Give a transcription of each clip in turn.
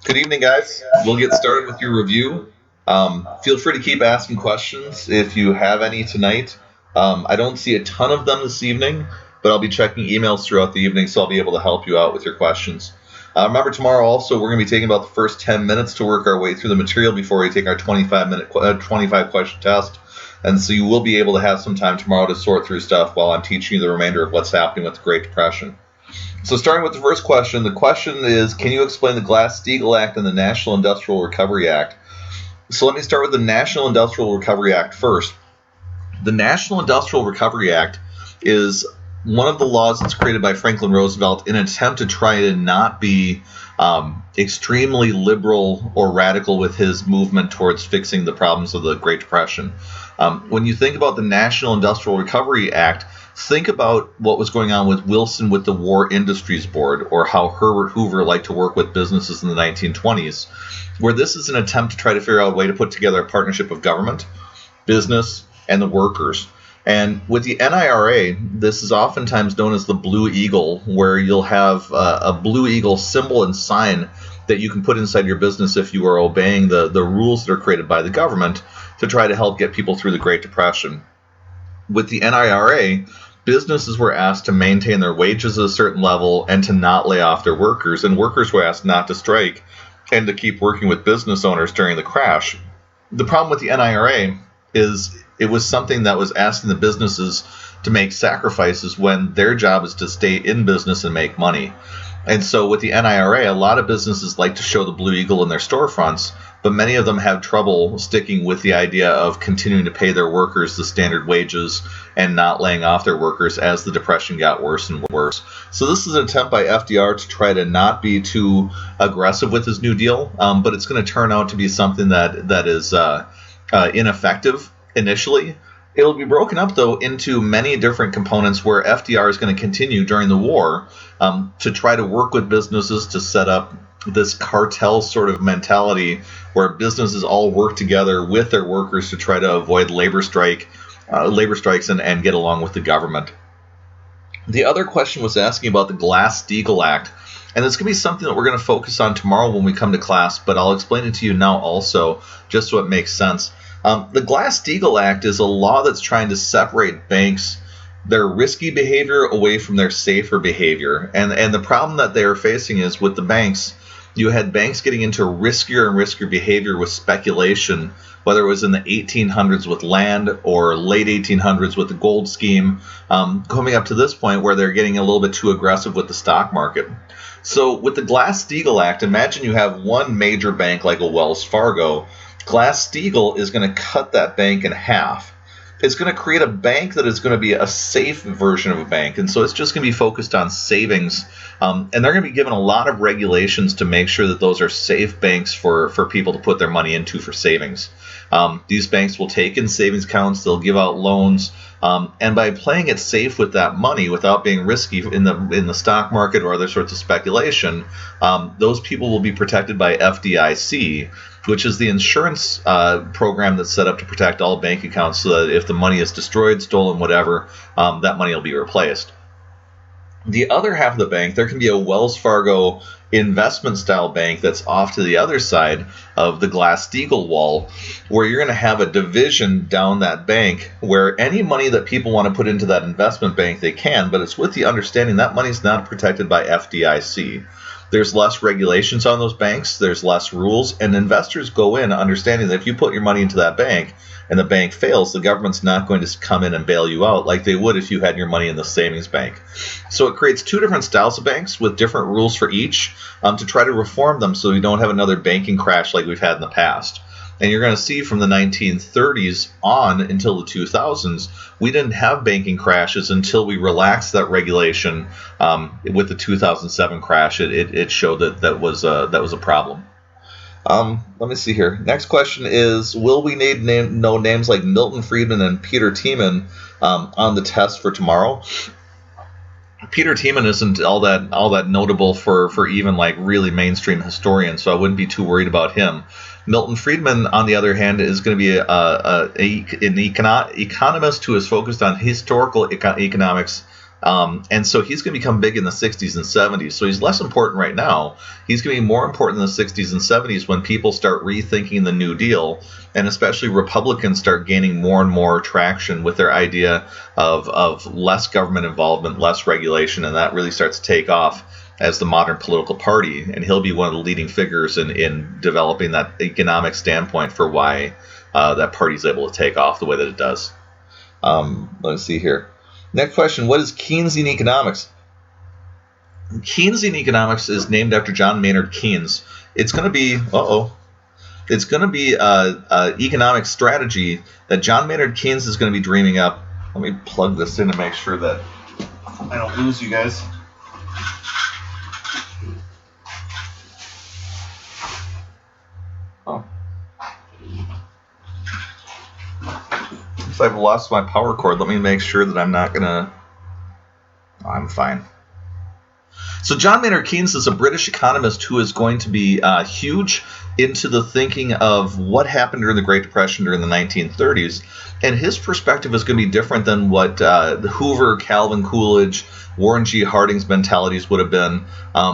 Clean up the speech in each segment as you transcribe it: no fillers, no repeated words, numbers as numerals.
Good evening, guys. We'll get started with your review. Feel free to keep asking questions if you have any tonight. I don't see a ton of them this evening, but I'll be checking emails throughout the evening, so I'll be able to help you out with your questions. Remember, tomorrow also we're going to be taking about the first 10 minutes to work our way through the material before we take our 25 question test. And so you will be able to have some time tomorrow to sort through stuff while I'm teaching you the remainder of what's happening with the Great Depression. So starting with the first question, the question is, can you explain the Glass-Steagall Act and the National Industrial Recovery Act? So let me start with the National Industrial Recovery Act first. The National Industrial Recovery Act is one of the laws that's created by Franklin Roosevelt in an attempt to try to not be extremely liberal or radical with his movement towards fixing the problems of the Great Depression. When you think about the National Industrial Recovery Act, think about what was going on with Wilson with the War Industries Board, or how Herbert Hoover liked to work with businesses in the 1920s, where this is an attempt to try to figure out a way to put together a partnership of government, business, and the workers. And with the NIRA, this is oftentimes known as the Blue Eagle, where you'll have a Blue Eagle symbol and sign that you can put inside your business if you are obeying the rules that are created by the government to try to help get people through the Great Depression. With the NIRA, businesses were asked to maintain their wages at a certain level and to not lay off their workers, and workers were asked not to strike and to keep working with business owners during the crash. The problem with the NIRA is it was something that was asking the businesses to make sacrifices when their job is to stay in business and make money. And so with the NIRA, a lot of businesses like to show the Blue Eagle in their storefronts, but many of them have trouble sticking with the idea of continuing to pay their workers the standard wages and not laying off their workers as the Depression got worse and worse. So this is an attempt by FDR to try to not be too aggressive with his New Deal, but it's going to turn out to be something that is ineffective initially. It'll be broken up, though, into many different components where FDR is going to continue during the war to try to work with businesses to set up this cartel sort of mentality where businesses all work together with their workers to try to avoid labor strikes and get along with the government. The other question was asking about the Glass-Steagall Act, and it's going to be something that we're going to focus on tomorrow when we come to class, but I'll explain it to you now also, just so it makes sense. The Glass-Steagall Act is a law that's trying to separate banks, their risky behavior, away from their safer behavior. And the problem that they are facing is with the banks, you had banks getting into riskier and riskier behavior with speculation, whether it was in the 1800s with land or late 1800s with the gold scheme, coming up to this point where they're getting a little bit too aggressive with the stock market. So with the Glass-Steagall Act, imagine you have one major bank like a Wells Fargo. Glass-Steagall is going to cut that bank in half. It's going to create a bank that is going to be a safe version of a bank. And so it's just going to be focused on savings. And they're going to be given a lot of regulations to make sure that those are safe banks for people to put their money into for savings. These banks will take in savings accounts. They'll give out loans. And by playing it safe with that money without being risky in the stock market or other sorts of speculation, those people will be protected by FDIC, which is the insurance program that's set up to protect all bank accounts so that if the money is destroyed, stolen, whatever, that money will be replaced. The other half of the bank, there can be a Wells Fargo investment style bank that's off to the other side of the Glass-Steagall wall, where you're going to have a division down that bank where any money that people want to put into that investment bank, they can, but it's with the understanding that money's not protected by FDIC. There's less regulations on those banks, there's less rules, and investors go in understanding that if you put your money into that bank and the bank fails, the government's not going to come in and bail you out like they would if you had your money in the savings bank. So it creates two different styles of banks with different rules for each to try to reform them so we don't have another banking crash like we've had in the past. And you're going to see from the 1930s on until the 2000s, we didn't have banking crashes until we relaxed that regulation. With the 2007 crash, it showed that was a problem. Let me see here. Next question is, will we know names like Milton Friedman and Peter Tiemann on the test for tomorrow? Peter Tiemann isn't all that notable for even like really mainstream historians, so I wouldn't be too worried about him. Milton Friedman, on the other hand, is going to be an economist who is focused on historical economics And so he's going to become big in the 60s and 70s. So he's less important right now. He's going to be more important in the 60s and 70s when people start rethinking the New Deal, and especially Republicans start gaining more and more traction with their idea of less government involvement, less regulation, and that really starts to take off as the modern political party. And he'll be one of the leading figures in developing that economic standpoint for why that party is able to take off the way that it does. Let's see here. Next question, what is Keynesian economics? Keynesian economics is named after John Maynard Keynes. It's going to be, it's going to be an economic strategy that John Maynard Keynes is going to be dreaming up. Let me plug this in to make sure that I don't lose you guys. If I've lost my power cord, let me make sure that I'm not going to... I'm fine. So John Maynard Keynes is a British economist who is going to be huge into the thinking of what happened during the Great Depression during the 1930s. And his perspective is going to be different than what the Hoover, Calvin Coolidge, Warren G. Harding's mentalities would have been,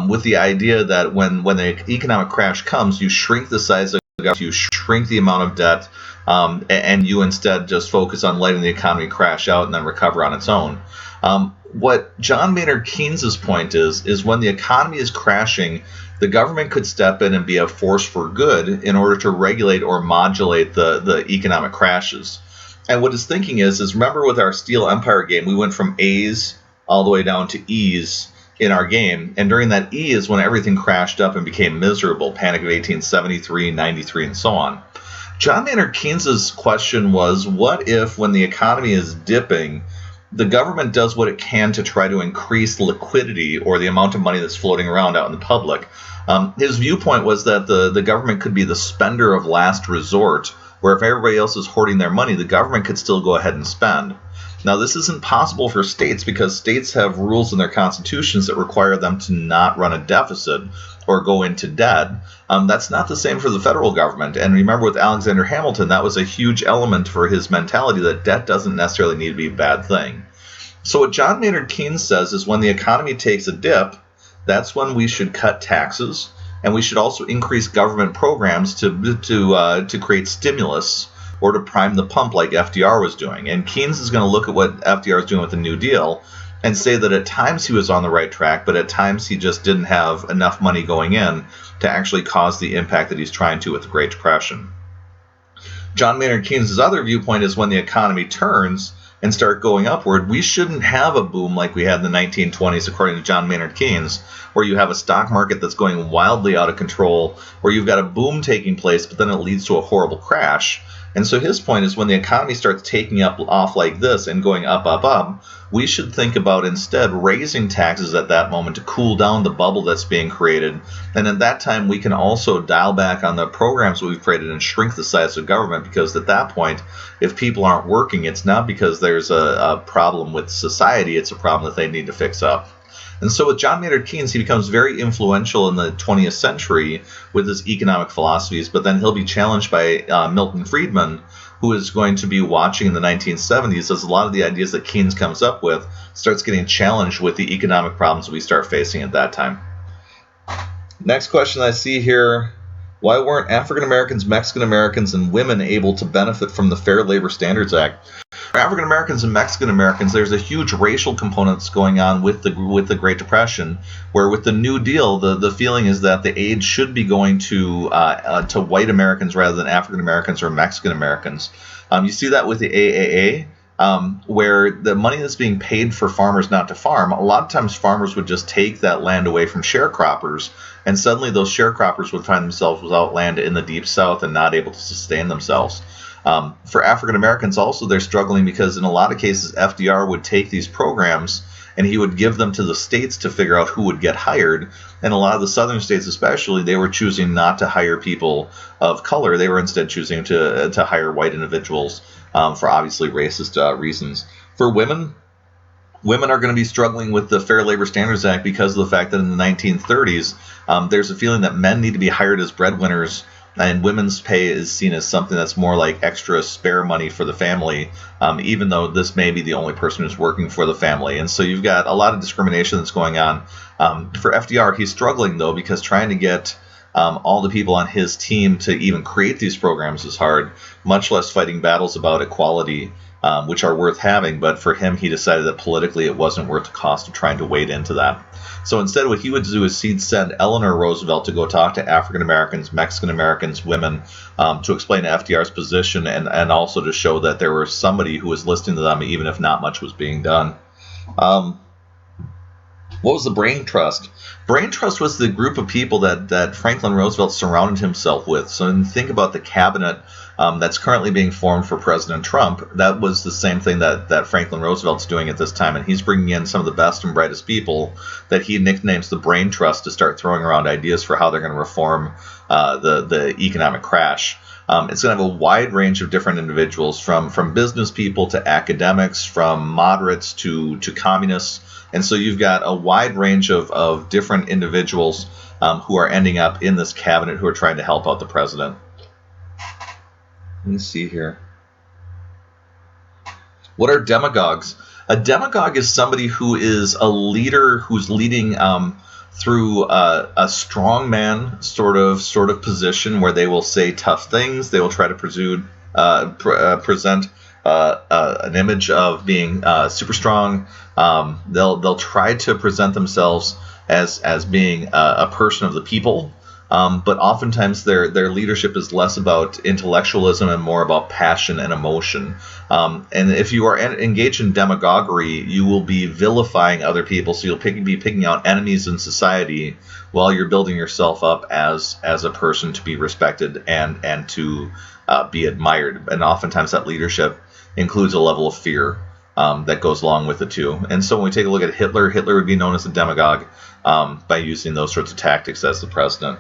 with the idea that when the economic crash comes, you shrink the size of the government, you shrink the amount of debt, and you instead just focus on letting the economy crash out and then recover on its own. What John Maynard Keynes' point is when the economy is crashing, the government could step in and be a force for good in order to regulate or modulate the economic crashes. And what his thinking is remember with our Steel Empire game, we went from A's all the way down to E's in our game. And during that E is when everything crashed up and became miserable. Panic of 1873, 93, and so on. John Maynard Keynes' question was, what if when the economy is dipping, the government does what it can to try to increase liquidity or the amount of money that's floating around out in the public? His viewpoint was that the government could be the spender of last resort, where if everybody else is hoarding their money, the government could still go ahead and spend. Now, this isn't possible for states because states have rules in their constitutions that require them to not run a deficit or go into debt. That's not the same for the federal government. And remember with Alexander Hamilton, that was a huge element for his mentality that debt doesn't necessarily need to be a bad thing. So what John Maynard Keynes says is when the economy takes a dip, that's when we should cut taxes, and we should also increase government programs to create stimulus or to prime the pump like FDR was doing. And Keynes is going to look at what FDR is doing with the New Deal and say that at times he was on the right track, but at times he just didn't have enough money going in to actually cause the impact that he's trying to with the Great Depression. John Maynard Keynes' other viewpoint is when the economy turns and start going upward, we shouldn't have a boom like we had in the 1920s, according to John Maynard Keynes, where you have a stock market that's going wildly out of control, where you've got a boom taking place, but then it leads to a horrible crash. And so his point is when the economy starts taking off like this and going up, we should think about instead raising taxes at that moment to cool down the bubble that's being created. And at that time, we can also dial back on the programs that we've created and shrink the size of government, because at that point, if people aren't working, it's not because there's a problem with society, it's a problem that they need to fix up. And so with John Maynard Keynes, he becomes very influential in the 20th century with his economic philosophies, but then he'll be challenged by Milton Friedman, who is going to be watching in the 1970s as a lot of the ideas that Keynes comes up with starts getting challenged with the economic problems we start facing at that time. Next question I see here, why weren't African Americans, Mexican Americans, and women able to benefit from the Fair Labor Standards Act? For African Americans and Mexican Americans, there's a huge racial component that's going on with the Great Depression, where with the New Deal, the feeling is that the aid should be going to white Americans rather than African Americans or Mexican Americans. You see that with the AAA, where the money that's being paid for farmers not to farm, a lot of times farmers would just take that land away from sharecroppers, and suddenly those sharecroppers would find themselves without land in the Deep South and not able to sustain themselves. For African Americans also, they're struggling because in a lot of cases FDR would take these programs and he would give them to the states to figure out who would get hired. And a lot of the southern states especially, they were choosing not to hire people of color. They were instead choosing to hire white individuals for obviously racist reasons. For women are going to be struggling with the Fair Labor Standards Act because of the fact that in the 1930s, there's a feeling that men need to be hired as breadwinners And women's pay is seen as something that's more like extra spare money for the family, even though this may be the only person who's working for the family. And so you've got a lot of discrimination that's going on. For FDR, he's struggling, though, because trying to get all the people on his team to even create these programs is hard, much less fighting battles about equality, which are worth having. But for him, he decided that politically it wasn't worth the cost of trying to wade into that. So instead, what he would do is he'd send Eleanor Roosevelt to go talk to African Americans, Mexican Americans, women, to explain FDR's position and also to show that there was somebody who was listening to them, even if not much was being done. What was the Brain Trust? Brain Trust was the group of people that Franklin Roosevelt surrounded himself with. So when you think about the cabinet that's currently being formed for President Trump, that was the same thing that Franklin Roosevelt's doing at this time. And he's bringing in some of the best and brightest people that he nicknames the Brain Trust to start throwing around ideas for how they're going to reform the economic crash. It's going to have a wide range of different individuals, from business people to academics, from moderates to communists. And so you've got a wide range of different individuals who are ending up in this cabinet who are trying to help out the president. Let me see here. What are demagogues? A demagogue is somebody who is a leader who's leading through a strongman sort of position where they will say tough things. They will try to present an image of being super strong. They'll try to present themselves as being a person of the people. But oftentimes their leadership is less about intellectualism and more about passion and emotion. And if you are engaged in demagoguery, you will be vilifying other people. So you'll be picking out enemies in society while you're building yourself up as a person to be respected and to be admired. And oftentimes that leadership includes a level of fear that goes along with it too. And so when we take a look at Hitler would be known as a demagogue by using those sorts of tactics as the president.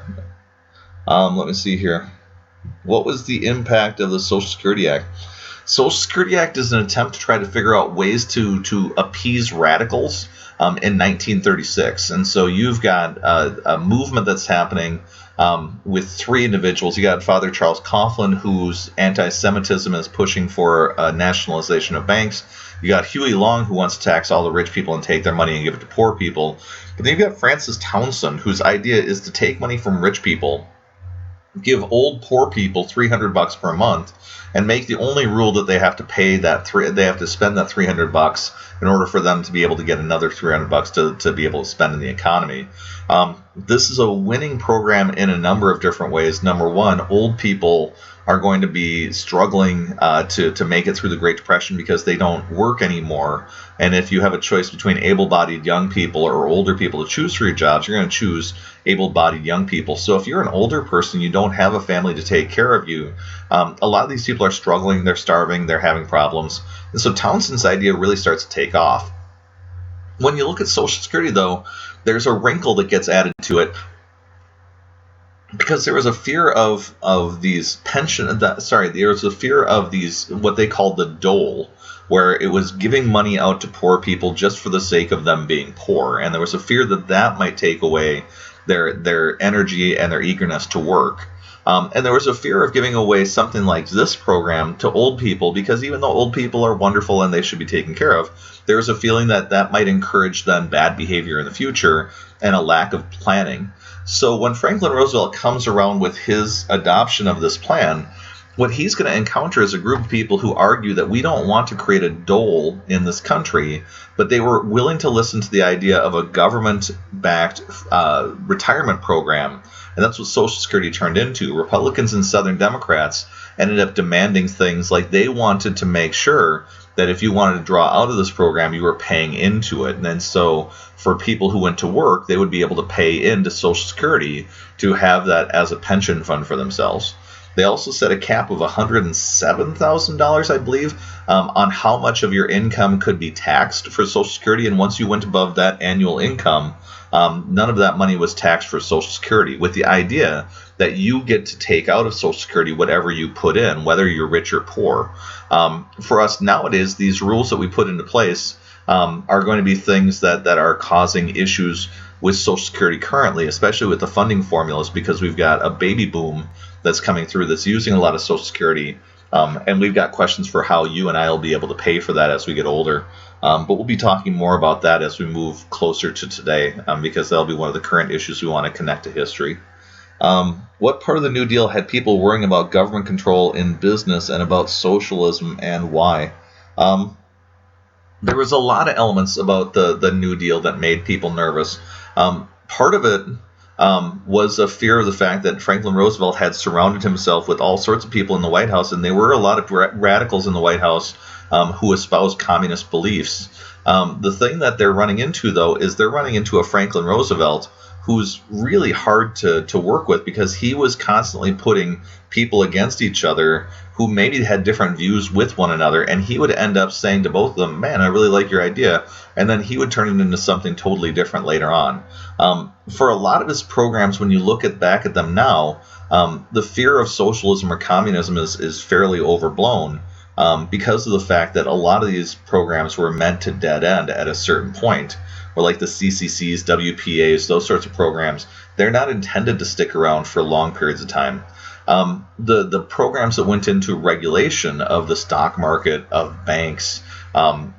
Let me see here. What was the impact of the Social Security Act? Social Security Act is an attempt to try to figure out ways to appease radicals in 1936. And so you've got a movement that's happening with three individuals. You got Father Charles Coughlin, whose anti-Semitism is pushing for nationalization of banks. You got Huey Long, who wants to tax all the rich people and take their money and give it to poor people. But then you've got Francis Townsend, whose idea is to take money from rich people, give old poor people $300 per month, and make the only rule that they have to pay they have to spend that $300 in order for them to be able to get another $300 to be able to spend in the economy. This is a winning program in a number of different ways. Number one, old people are going to be struggling to make it through the Great Depression because they don't work anymore. And if you have a choice between able-bodied young people or older people to choose for your jobs, you're going to choose able-bodied young people. So if you're an older person, you don't have a family to take care of you. A lot of these people are struggling, they're starving, they're having problems. And so Townsend's idea really starts to take off. When you look at Social Security, though, there's a wrinkle that gets added to it, because there was a fear of these there was a fear of these, what they called the dole, where it was giving money out to poor people just for the sake of them being poor. And there was a fear that might take away their energy and their eagerness to work. And there was a fear of giving away something like this program to old people, because even though old people are wonderful and they should be taken care of, there was a feeling that might encourage then bad behavior in the future and a lack of planning. So when Franklin Roosevelt comes around with his adoption of this plan, what he's going to encounter is a group of people who argue that we don't want to create a dole in this country, but they were willing to listen to the idea of a government-backed retirement program. And that's what Social Security turned into. Republicans and Southern Democrats ended up demanding things like they wanted to make sure that if you wanted to draw out of this program, you were paying into it. And then so for people who went to work, they would be able to pay into Social Security to have that as a pension fund for themselves. They also set a cap of $107,000, I believe, on how much of your income could be taxed for Social Security. And once you went above that annual income, none of that money was taxed for Social Security, with the idea that you get to take out of Social Security whatever you put in, whether you're rich or poor. For us nowadays, these rules that we put into place are going to be things that are causing issues with Social Security currently, especially with the funding formulas, because we've got a baby boom that's coming through that's using a lot of Social Security. And we've got questions for how you and I will be able to pay for that as we get older. But we'll be talking more about that as we move closer to today, because that'll be one of the current issues we want to connect to history. What part of the New Deal had people worrying about government control in business and about socialism, and why? There was a lot of elements about the New Deal that made people nervous. Part of it was a fear of the fact that Franklin Roosevelt had surrounded himself with all sorts of people in the White House, and there were a lot of radicals in the White House who espoused communist beliefs. The thing that they're running into, though, is they're running into a Franklin Roosevelt who's really hard to work with, because he was constantly putting people against each other who maybe had different views with one another, and he would end up saying to both of them, man, I really like your idea, and then he would turn it into something totally different later on. For a lot of his programs, when you look back at them now, the fear of socialism or communism is fairly overblown, because of the fact that a lot of these programs were meant to dead end at a certain point. Or like the CCCs, WPAs, those sorts of programs, they're not intended to stick around for long periods of time. The programs that went into regulation of the stock market, of banks,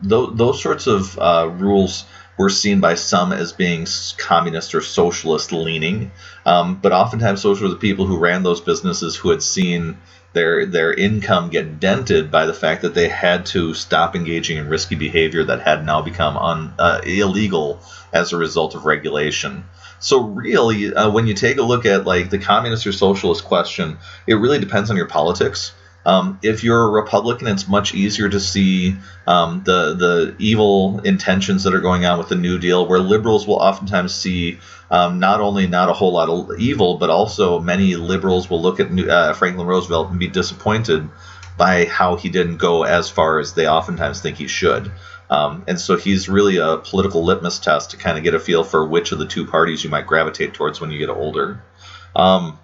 those sorts of rules were seen by some as being communist or socialist leaning. But oftentimes those were the people who ran those businesses who had seen their income get dented by the fact that they had to stop engaging in risky behavior that had now become illegal as a result of regulation. So really, when you take a look at like the communist or socialist question, it really depends on your politics. If you're a Republican, it's much easier to see the evil intentions that are going on with the New Deal, where liberals will oftentimes see not only not a whole lot of evil, but also many liberals will look at Franklin Roosevelt and be disappointed by how he didn't go as far as they oftentimes think he should. And so he's really a political litmus test to kind of get a feel for which of the two parties you might gravitate towards when you get older. Final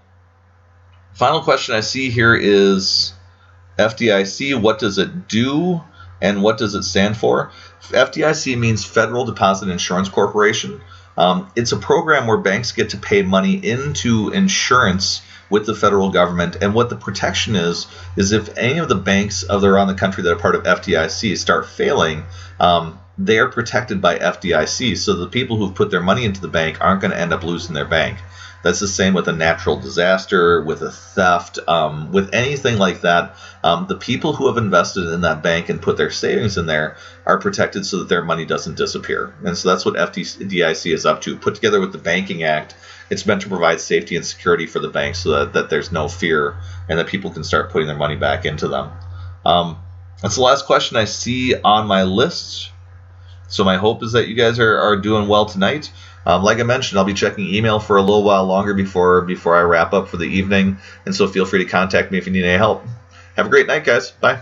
question I see here is FDIC, what does it do and what does it stand for? FDIC means Federal Deposit Insurance Corporation. It's a program where banks get to pay money into insurance with the federal government, and what the protection is if any of the banks around the country that are part of FDIC start failing, they are protected by FDIC, so the people who've put their money into the bank aren't going to end up losing their bank. That's the same with a natural disaster, with a theft, with anything like that. The people who have invested in that bank and put their savings in there are protected so that their money doesn't disappear. And so that's what FDIC is up to. Put together with the Banking Act, it's meant to provide safety and security for the banks so that there's no fear and that people can start putting their money back into them. That's the last question I see on my list. So my hope is that you guys are doing well tonight. Like I mentioned, I'll be checking email for a little while longer before I wrap up for the evening, and so feel free to contact me if you need any help. Have a great night, guys. Bye.